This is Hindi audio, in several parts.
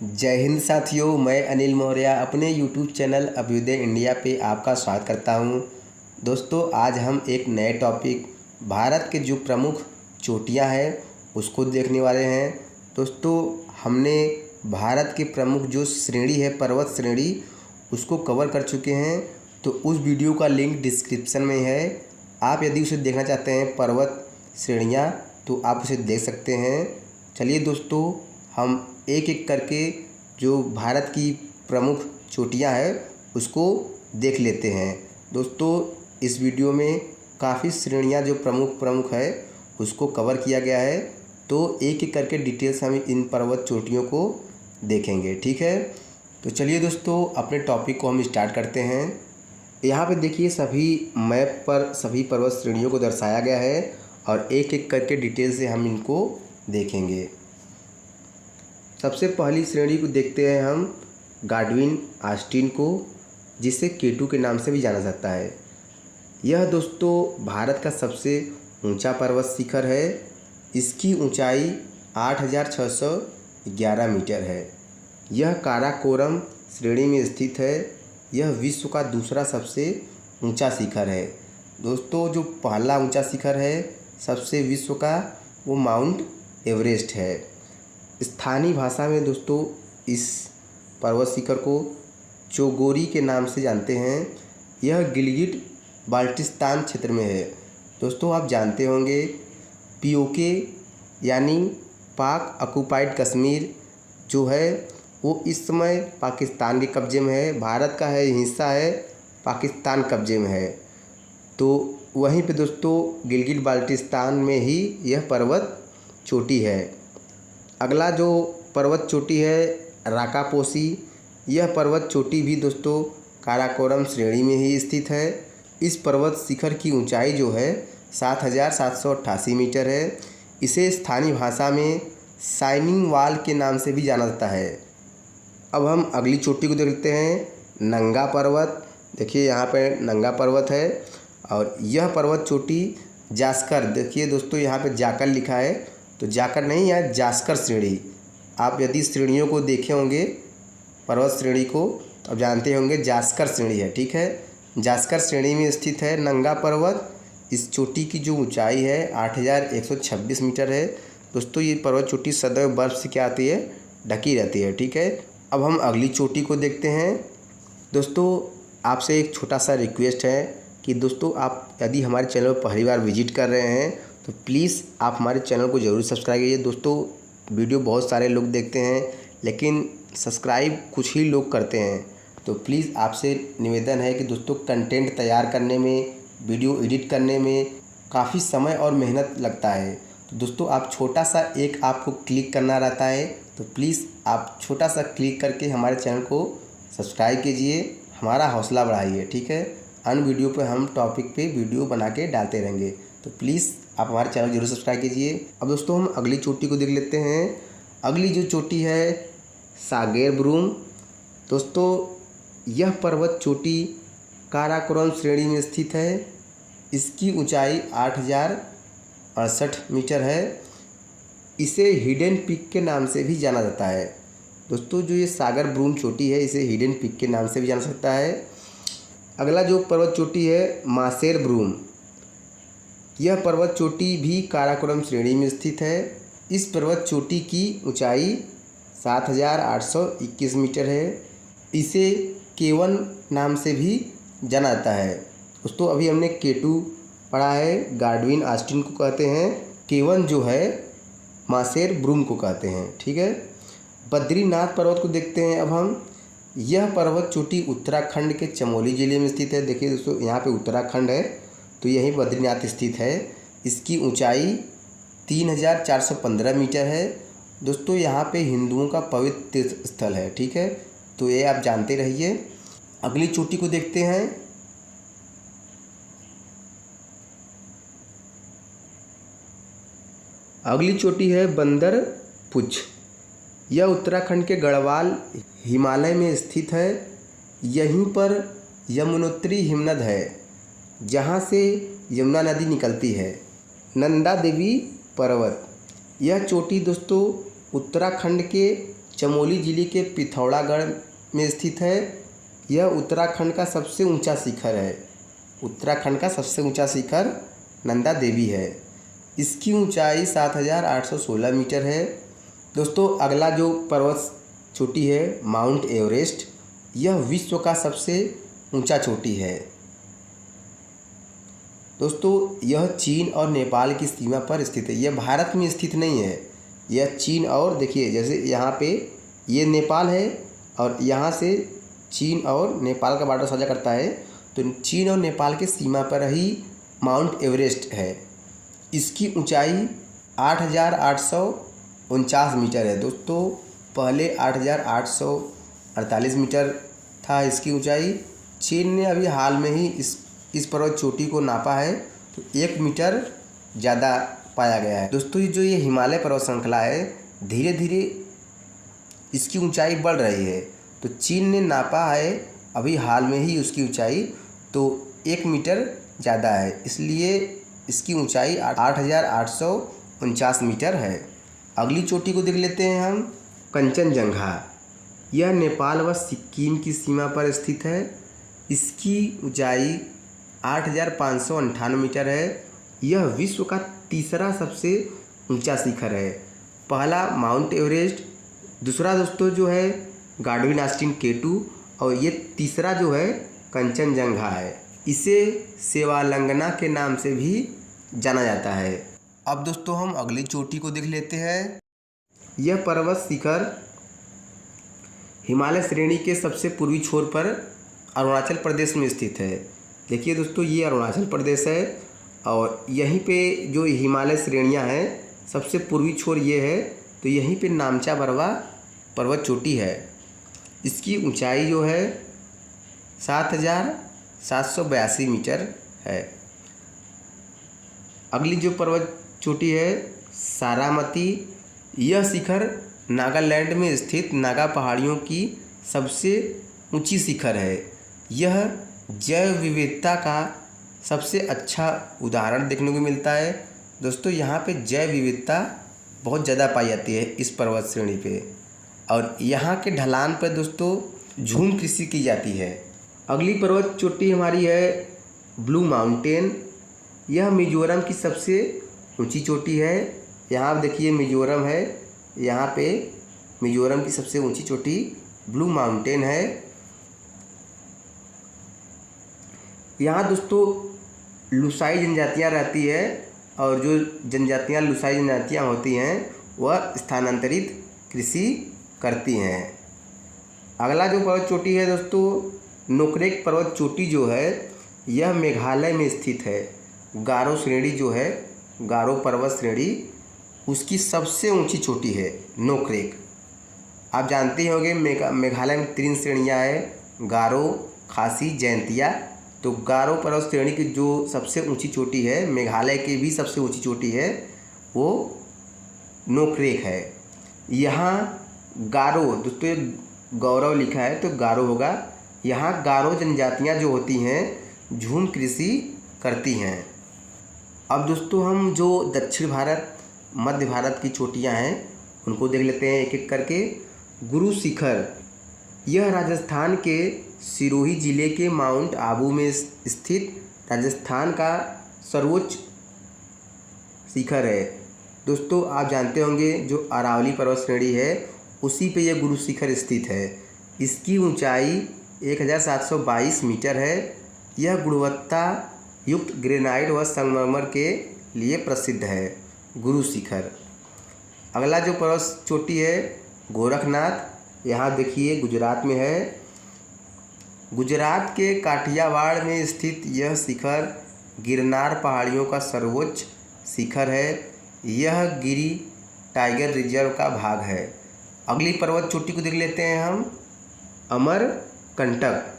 जय हिंद साथियों, मैं अनिल मौर्य अपने यूट्यूब चैनल अभ्युदय इंडिया पे आपका स्वागत करता हूं। दोस्तों, आज हम एक नए टॉपिक भारत के जो प्रमुख चोटियां हैं उसको देखने वाले हैं। दोस्तों, हमने भारत के प्रमुख जो श्रेणी है, पर्वत श्रेणी, उसको कवर कर चुके हैं। तो उस वीडियो का लिंक डिस्क्रिप्शन में है। आप यदि उसे देखना चाहते हैं पर्वत श्रेणियाँ, तो आप उसे देख सकते हैं। चलिए दोस्तों, हम एक एक करके जो भारत की प्रमुख चोटियां हैं उसको देख लेते हैं। दोस्तों, इस वीडियो में काफ़ी श्रेणियां जो प्रमुख है उसको कवर किया गया है। तो एक एक करके डिटेल्स हम इन पर्वत चोटियों को देखेंगे, ठीक है। तो चलिए दोस्तों, अपने टॉपिक को हम स्टार्ट करते हैं। यहाँ पे देखिए, सभी मैप पर सभी पर्वत श्रेणियों को दर्शाया गया है और एक एक करके डिटेल से हम इनको देखेंगे। सबसे पहली श्रेणी को देखते हैं हम गाडविन ऑस्टिन को, जिसे केटू के नाम से भी जाना जाता है। यह दोस्तों भारत का सबसे ऊंचा पर्वत शिखर है। इसकी ऊंचाई 8,611 मीटर है। यह काराकोरम श्रेणी में स्थित है। यह विश्व का दूसरा सबसे ऊंचा शिखर है। दोस्तों, जो पहला ऊंचा शिखर है सबसे विश्व का, वो माउंट एवरेस्ट है। स्थानीय भाषा में दोस्तों इस पर्वत शिखर को चोगोरी के नाम से जानते हैं। यह गिलगिट बाल्टिस्तान क्षेत्र में है। दोस्तों, आप जानते होंगे पीओके यानी पाक ऑक्युपाइड कश्मीर जो है वो इस समय पाकिस्तान के कब्जे में है। भारत का है हिस्सा है, पाकिस्तान कब्जे में है। तो वहीं पे दोस्तों गिलगिट बाल्टिस्तान में ही यह पर्वत चोटी है। अगला जो पर्वत चोटी है राकापोसी। यह पर्वत चोटी भी दोस्तों काराकोरम श्रेणी में ही स्थित है। इस पर्वत शिखर की ऊंचाई जो है 7,788 मीटर है। इसे स्थानीय भाषा में शाइनिंग वॉल के नाम से भी जाना जाता है। अब हम अगली चोटी को देखते हैं, नंगा पर्वत। देखिए यहाँ पे नंगा पर्वत है और यह पर्वत चोटी जास्कर, देखिए दोस्तों यहाँ पे जाकर लिखा है, तो जाकर नहीं, यहाँ जास्कर श्रेणी। आप यदि श्रेणियों को देखे होंगे पर्वत श्रेणी को, तो आप जानते होंगे जास्कर श्रेणी है, ठीक है। जास्कर श्रेणी में स्थित है नंगा पर्वत। इस चोटी की जो ऊंचाई है 8,126 मीटर है। दोस्तों, ये पर्वत चोटी सदैव बर्फ़ से क्या आती है, ढकी रहती है, ठीक है। अब हम अगली चोटी को देखते हैं। दोस्तों, आपसे एक छोटा सा रिक्वेस्ट है कि दोस्तों आप यदि हमारे चैनल पर पहली बार विजिट कर रहे हैं तो प्लीज़ आप हमारे चैनल को ज़रूर सब्सक्राइब कीजिए। दोस्तों, वीडियो बहुत सारे लोग देखते हैं लेकिन सब्सक्राइब कुछ ही लोग करते हैं। तो प्लीज़ आपसे निवेदन है कि दोस्तों कंटेंट तैयार करने में, वीडियो एडिट करने में काफ़ी समय और मेहनत लगता है। तो दोस्तों आप छोटा सा एक आपको क्लिक करना रहता है, तो प्लीज़ आप छोटा सा क्लिक करके हमारे चैनल को सब्सक्राइब कीजिए, हमारा हौसला बढ़ाइए, ठीक है। अन्य वीडियो पे हम टॉपिक पे वीडियो बना के डालते रहेंगे, तो प्लीज़ आप हमारे चैनल जरूर सब्सक्राइब कीजिए। अब दोस्तों हम अगली चोटी को देख लेते हैं। अगली जो चोटी है सागेरब्रूम। दोस्तों, यह पर्वत चोटी काराकोरम श्रेणी में स्थित है। इसकी ऊंचाई 8,068 मीटर है। इसे हिडन पीक के नाम से भी जाना जाता है। दोस्तों, जो ये सागरब्रूम चोटी है इसे हिडन पीक के नाम से भी जाना सकता है। अगला जो पर्वत चोटी है मासेरब्रूम। यह पर्वत चोटी भी काराकोरम श्रेणी में स्थित है। इस पर्वत चोटी की ऊंचाई 7,821 मीटर है। इसे केवन नाम से भी जाना जाता है। दोस्तों, अभी हमने केटू पढ़ा है, गाडविन ऑस्टिन को कहते हैं, केवन जो है मासेरब्रूम को कहते हैं, ठीक है। बद्रीनाथ पर्वत को देखते हैं अब हम। यह पर्वत चोटी उत्तराखंड के चमोली ज़िले में स्थित है। देखिए दोस्तों, यहाँ पे उत्तराखंड है तो यहीं बद्रीनाथ स्थित है। इसकी ऊंचाई 3,415 मीटर है। दोस्तों, यहाँ पे हिंदुओं का पवित्र तीर्थ स्थल है, ठीक है, तो ये आप जानते रहिए। अगली चोटी को देखते हैं। अगली चोटी है बंदरपुछ। यह उत्तराखंड के गढ़वाल हिमालय में स्थित है। यहीं पर यमुनोत्री हिमनद है जहाँ से यमुना नदी निकलती है। नंदा देवी पर्वत। यह चोटी दोस्तों उत्तराखंड के चमोली जिले के पिथौरागढ़ में स्थित है। यह उत्तराखंड का सबसे ऊंचा शिखर है। उत्तराखंड का सबसे ऊंचा शिखर नंदा देवी है। इसकी ऊंचाई 7,816 मीटर है। दोस्तों अगला जो पर्वत चोटी है माउंट एवरेस्ट, यह विश्व का सबसे ऊंचा चोटी है। दोस्तों यह चीन और नेपाल की सीमा पर स्थित है। यह भारत में स्थित नहीं है, यह चीन और देखिए जैसे यहाँ पे ये नेपाल है और यहाँ से चीन और नेपाल का बॉर्डर साझा करता है, तो चीन और नेपाल के सीमा पर ही माउंट एवरेस्ट है। इसकी ऊंचाई 8,849 मीटर है। दोस्तों पहले 8,848 मीटर था इसकी ऊंचाई। चीन ने अभी हाल में ही इस पर्वत चोटी को नापा है तो 1 मीटर ज़्यादा पाया गया है। दोस्तों जो ये हिमालय पर्वत श्रृंखला है धीरे धीरे इसकी ऊंचाई बढ़ रही है, तो चीन ने नापा है अभी हाल में ही उसकी ऊंचाई तो 1 मीटर ज़्यादा है, इसलिए इसकी ऊंचाई 8,849 मीटर है। अगली चोटी को देख लेते हैं हम, कंचनजंगा। यह नेपाल व सिक्किम की सीमा पर स्थित है। इसकी ऊंचाई 8,598 मीटर है। यह विश्व का तीसरा सबसे ऊंचा शिखर है। पहला माउंट एवरेस्ट, दूसरा दोस्तों जो है गाडविन ऑस्टिन K2 और ये तीसरा जो है कंचनजंगा है। इसे सेवालंगना के नाम से भी जाना जाता है। अब दोस्तों हम अगली चोटी को देख लेते हैं। यह पर्वत शिखर हिमालय श्रेणी के सबसे पूर्वी छोर पर अरुणाचल प्रदेश में स्थित है। देखिए दोस्तों ये अरुणाचल प्रदेश है और यहीं पे जो हिमालय श्रेणियां हैं सबसे पूर्वी छोर ये है, तो यहीं पे नामचा बरवा पर्वत चोटी है। इसकी ऊंचाई जो है 7,782 मीटर है। अगली जो पर्वत चोटी है सारामती। यह शिखर नागालैंड में स्थित नागा पहाड़ियों की सबसे ऊंची शिखर है। यह जैव विविधता का सबसे अच्छा उदाहरण देखने को मिलता है। दोस्तों यहाँ पे जैव विविधता बहुत ज़्यादा पाई जाती है इस पर्वत श्रेणी पे, और यहाँ के ढलान पर दोस्तों झूम कृषि की जाती है। अगली पर्वत चोटी हमारी है ब्लू माउंटेन। यह मिजोरम की सबसे ऊंची चोटी है। यहाँ आप देखिए मिजोरम है, यहाँ पे मिजोरम की सबसे ऊंची चोटी ब्लू माउंटेन है। यहाँ दोस्तों लुसाई जनजातियाँ रहती है और जो जनजातियाँ लुसाई जनजातियाँ होती हैं वह स्थानांतरित कृषि करती हैं। अगला जो पर्वत चोटी है दोस्तों नोकरेक पर्वत चोटी जो है यह मेघालय में स्थित है। गारो श्रेणी जो है गारो पर्वत श्रेणी उसकी सबसे ऊंची चोटी है नोकरेक। आप जानते ही होंगे मेघालय में 3 श्रेणियाँ हैं, गारो, खासी, जैंतिया। तो गारो पर्वत श्रेणी की जो सबसे ऊंची चोटी है, मेघालय की भी सबसे ऊंची चोटी है, वो नोकरेक है। यहाँ गारो दोस्तों गौरव लिखा है तो गारो होगा। यहाँ गारो जनजातियाँ जो होती हैं झूम कृषि करती हैं। अब दोस्तों हम जो दक्षिण भारत मध्य भारत की चोटियाँ हैं उनको देख लेते हैं एक एक करके। गुरु शिखर। यह राजस्थान के सिरोही जिले के माउंट आबू में स्थित राजस्थान का सर्वोच्च शिखर है। दोस्तों आप जानते होंगे जो अरावली पर्वत श्रेणी है उसी पे यह गुरु शिखर स्थित है। इसकी ऊंचाई 1,722 मीटर है। यह गुणवत्ता युक्त ग्रेनाइट व संगमरमर के लिए प्रसिद्ध है गुरु शिखर। अगला जो पर्वत चोटी है गोरखनाथ। यहाँ देखिए गुजरात में है। गुजरात के काठियावाड़ में स्थित यह शिखर गिरनार पहाड़ियों का सर्वोच्च शिखर है। यह गिरी टाइगर रिजर्व का भाग है। अगली पर्वत चोटी को देख लेते हैं हम, अमरकंटक।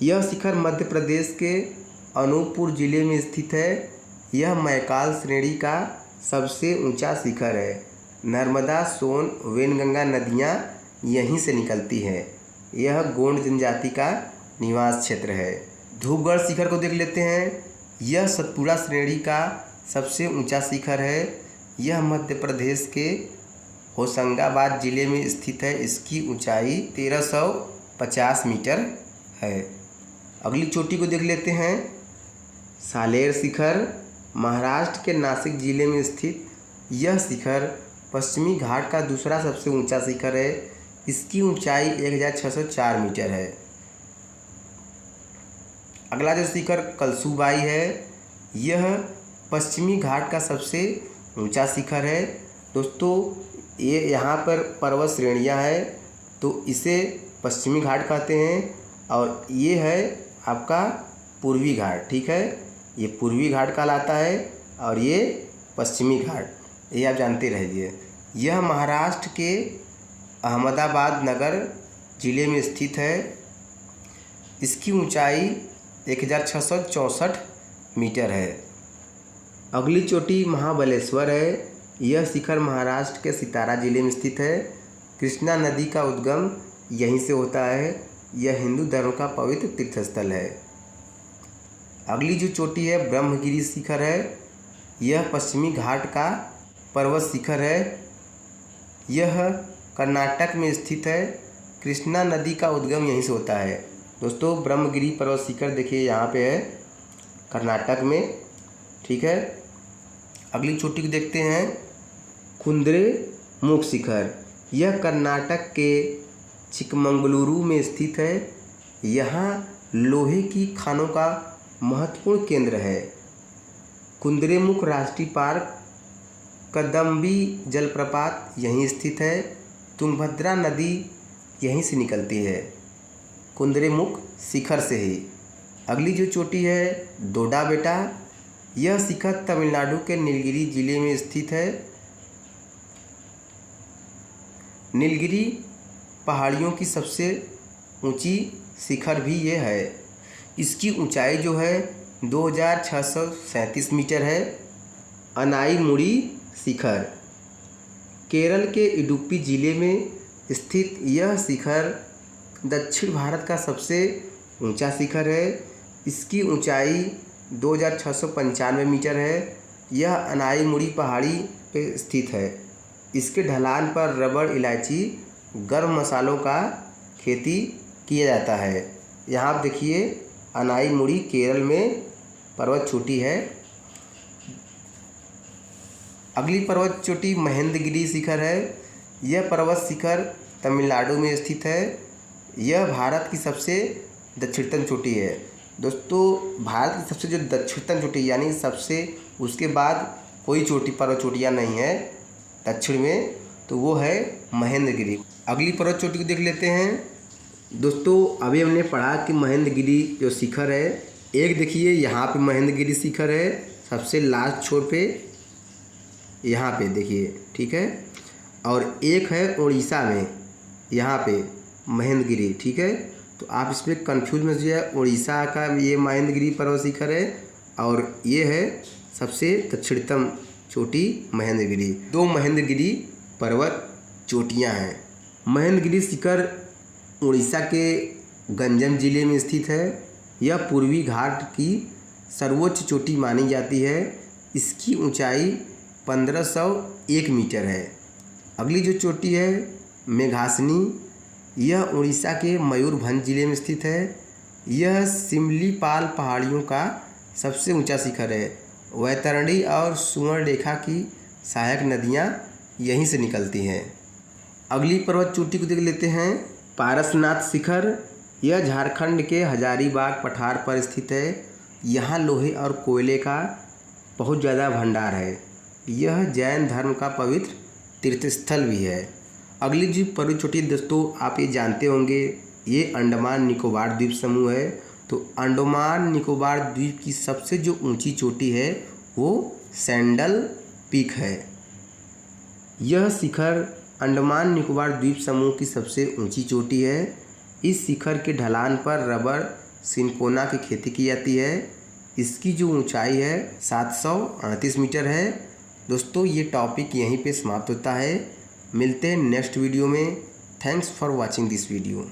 यह शिखर मध्य प्रदेश के अनूपपुर जिले में स्थित है। यह मैकाल श्रेणी का सबसे ऊंचा शिखर है। नर्मदा, सोन, वेनगंगा नदियाँ यहीं से निकलती हैं। यह गोंड जनजाति का निवास क्षेत्र है। धूपगढ़ शिखर को देख लेते हैं। यह सतपुड़ा श्रेणी का सबसे ऊंचा शिखर है। यह मध्य प्रदेश के होशंगाबाद जिले में स्थित है। इसकी ऊंचाई 1350 मीटर है। अगली चोटी को देख लेते हैं। सालेर शिखर महाराष्ट्र के नासिक जिले में स्थित यह शिखर पश्चिमी घाट का दूसरा सबसे ऊंचा शिखर है। इसकी ऊंचाई 1604 मीटर है। अगला जो शिखर कलसूबाई है, यह पश्चिमी घाट का सबसे ऊंचा शिखर है। दोस्तों ये यहाँ पर पर्वत श्रेणियाँ हैं, तो इसे पश्चिमी घाट कहते हैं। और ये है आपका पूर्वी घाट, ठीक है। ये पूर्वी घाट कहलाता है और ये पश्चिमी घाट, ये आप जानते रहिए। यह महाराष्ट्र के अहमदाबाद नगर जिले में स्थित है। इसकी ऊंचाई 1664 मीटर है। अगली चोटी महाबलेश्वर है। यह शिखर महाराष्ट्र के सितारा जिले में स्थित है। कृष्णा नदी का उद्गम यहीं से होता है। यह हिंदू धर्म का पवित्र तीर्थस्थल है। अगली जो चोटी है ब्रह्मगिरी शिखर है। यह पश्चिमी घाट का पर्वत शिखर है। यह कर्नाटक में स्थित है। कृष्णा नदी का उद्गम यहीं से होता है। दोस्तों ब्रह्मगिरी पर्वत शिखर देखिए यहाँ पे है कर्नाटक में, ठीक है। अगली चोटी को देखते हैं कुद्रेमुख शिखर। यह कर्नाटक के चिकमंगलुरु में स्थित है। यहाँ लोहे की खानों का महत्वपूर्ण केंद्र है। कुद्रेमुख राष्ट्रीय पार्क कदम्बी जलप्रपात यहीं स्थित है। तुंगभद्रा नदी यहीं से निकलती है, कुद्रेमुख शिखर से ही। अगली जो चोटी है डोडा बेटा। यह शिखर तमिलनाडु के नीलगिरी जिले में स्थित है। नीलगिरी पहाड़ियों की सबसे ऊंची शिखर भी ये है। इसकी ऊंचाई जो है 2637 मीटर है। अनाईमुड़ी शिखर केरल के इडुक्की जिले में स्थित यह शिखर दक्षिण भारत का सबसे ऊंचा शिखर है। इसकी ऊंचाई 2695 मीटर है। यह अनाईमुड़ी पहाड़ी पे स्थित है। इसके ढलान पर रबड़, इलायची, गर्म मसालों का खेती किया जाता है। यहाँ आप देखिए अनाईमुड़ी केरल में पर्वत चोटी है। अगली पर्वत चोटी महेंद्रगिरी शिखर है। यह पर्वत शिखर तमिलनाडु में स्थित है। यह भारत की सबसे दक्षिणतम चोटी है। दोस्तों भारत की सबसे जो दक्षिणतम चोटी यानी सबसे उसके बाद कोई चोटी पर्वत चोटियाँ नहीं है दक्षिण में, तो वो है महेंद्रगिरी। अगली पर्वत चोटी को देख लेते हैं। दोस्तों अभी हमने पढ़ा कि महेंद्रगिरी जो शिखर है, एक देखिए यहाँ पे महेंद्रगिरी शिखर है सबसे लास्ट छोर पे, यहाँ पे देखिए, ठीक है। और एक है उड़ीसा में यहाँ पे महेंद्रगिरी, ठीक है। तो आप इसमें कंफ्यूज मत होइए। उड़ीसा का ये महेंद्रगिरी पर्वत शिखर है और ये है सबसे दक्षिणतम चोटी महेंद्रगिरी। दो महेंद्रगिरी पर्वत चोटियाँ हैं। महेंद्रगिरी शिखर उड़ीसा के गंजम जिले में स्थित है। यह पूर्वी घाट की सर्वोच्च चोटी मानी जाती है। इसकी ऊंचाई 1501 मीटर है। अगली जो चोटी है मेघासनी। यह उड़ीसा के मयूरभंज जिले में स्थित है। यह सिमलीपाल पहाड़ियों का सबसे ऊंचा शिखर है। वैतरणी और सुवर्णरेखा की सहायक नदियां यहीं से निकलती हैं। अगली पर्वत चोटी को देख लेते हैं पारसनाथ शिखर। यह झारखंड के हजारीबाग पठार पर स्थित है। यहाँ लोहे और कोयले का बहुत ज़्यादा भंडार है। यह जैन धर्म का पवित्र तीर्थस्थल भी है। अगली जो पर्वत चोटी दोस्तों आप ये जानते होंगे, ये अंडमान निकोबार द्वीप समूह है। तो अंडमान निकोबार द्वीप की सबसे जो ऊंची चोटी है वो सैंडल पीक है। यह शिखर अंडमान निकोबार द्वीप समूह की सबसे ऊंची चोटी है। इस शिखर के ढलान पर रबर सिनकोना की खेती की जाती है। इसकी जो ऊंचाई है 738 मीटर है। दोस्तों ये टॉपिक यहीं पे समाप्त होता है। मिलते हैं नेक्स्ट वीडियो में। Thanks for watching this video.